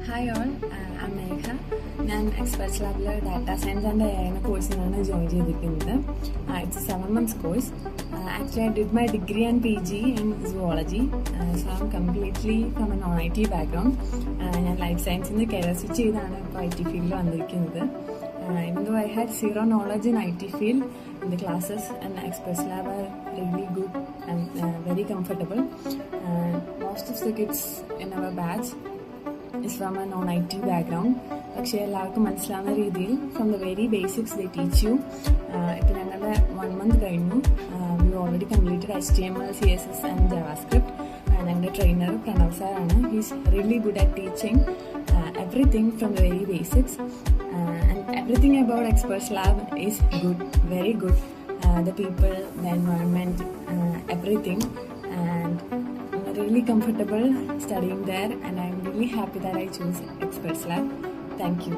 Hi all, I മേഘ. ഞാൻ experts ലാബിൽ data science and A എന്ന കോഴ്സിനാണ് ജോയിൻ ചെയ്തിരിക്കുന്നത്. It's A 7 months course. Actually, I did my degree and PG in zoology. So I'm completely from a non-IT background. ഞാൻ life സയൻസിൽ നിന്ന് career switch ചെയ്താണ് ഇപ്പോൾ IT ഫീൽഡിൽ വന്നിരിക്കുന്നത്. Even though I had zero knowledge in IT field, the classes and experts lab are really good and very comfortable. Most of the kids in our batch is from a non-IT background. പക്ഷേ എല്ലാവർക്കും മനസ്സിലാവുന്ന രീതിയിൽ from the very basics they teach you. ഇപ്പം ഞങ്ങളുടെ 1 month കഴിഞ്ഞു. We already completed HTML, CSS and JavaScript. ഞങ്ങളുടെ trainer Pranav സാറാണ്. He's really good at teaching everything from the very basics, and everything about Experts Lab is good, very good. The people, the environment, everything, and I'm really comfortable studying there, and I'm really happy that I chose Experts Lab. Thank you.